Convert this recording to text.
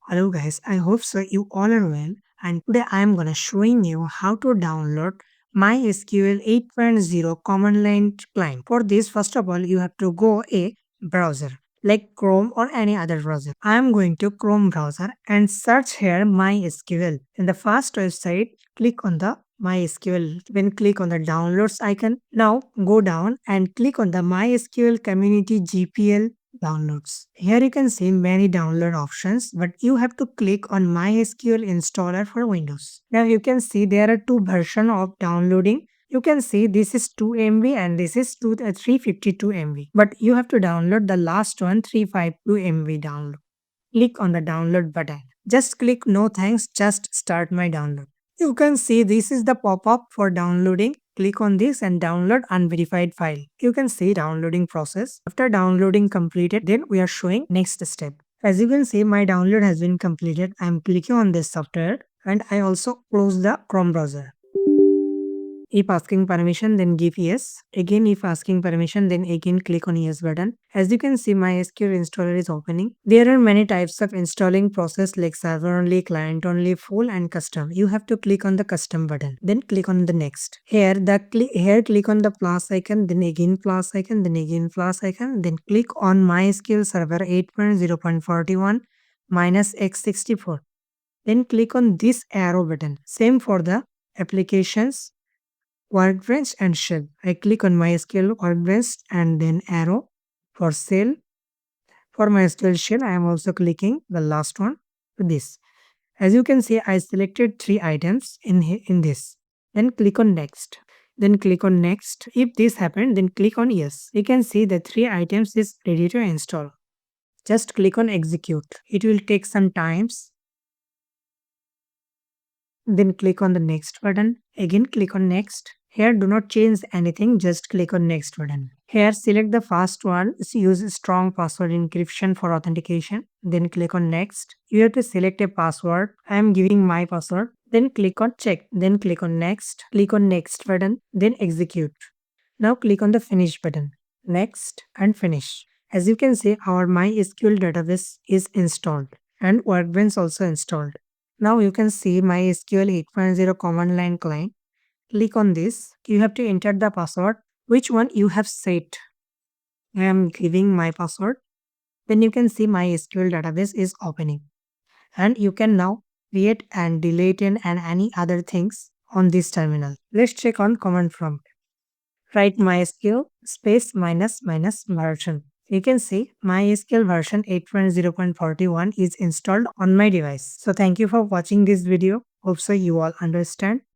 Hello guys, I hope so you all are well, and today I am gonna showing you how to download MySQL 8.0 command line client. For this, first of all, you have to go a browser like Chrome or any other browser. I am going to Chrome browser and search here MySQL. In the first website, click on the MySQL. Then click on the downloads icon. Now go down and click on the MySQL community GPL downloads. Here you can see many download options, but you have to click on MySQL installer for Windows. Now you can see there are two versions of downloading. You can see this is 2 MB and this is 352 MB. But you have to download the last one 352 MB download. Click on the download button. Just click no thanks, just start my download. You can see this is the pop-up for downloading. Click on this and download unverified file. You can see downloading process. After downloading completed, then we are showing next step. As you can see, my download has been completed. I am clicking on this software and I also close the Chrome browser. If asking permission, then give yes. Again, if asking permission, then again click on yes button. As you can see, my SQL installer is opening. There are many types of installing process like server only, client only, full and custom. You have to click on the custom button. Then click on the next. Here click on the plus icon, then again plus icon, then again plus icon. Then click on MySQL server 8.0.41 minus x64. Then click on this arrow button. Same for the applications, workbench and shell. I click on MySQL workbench and then arrow for shell. For MySQL shell, I am also clicking the last one to this. As you can see, I selected 3 items in this. Then click on next. Then click on next. If this happened, then click on yes. You can see the 3 items is ready to install. Just click on execute. It will take some times. Then click on the next button. Again click on next. Here do not change anything, just click on next button. Here select the first one, use strong password encryption for authentication. Then click on next. You have to select a password. I am giving my password. Then click on check. Then click on next. Click on next button. Then execute. Now click on the finish button. Next and finish. As you can see, our MySQL database is installed and Workbench also installed. Now you can see MySQL 8.0 command line client. Click on this. You have to enter the password, which one you have set. I am giving my password. Then you can see MySQL database is opening. And you can now create and delete and any other things on this terminal. Let's check on command prompt. Write MySQL space minus minus version. You can see MySQL version 8.0.41 is installed on my device. So thank you for watching this video. Hope so you all understand.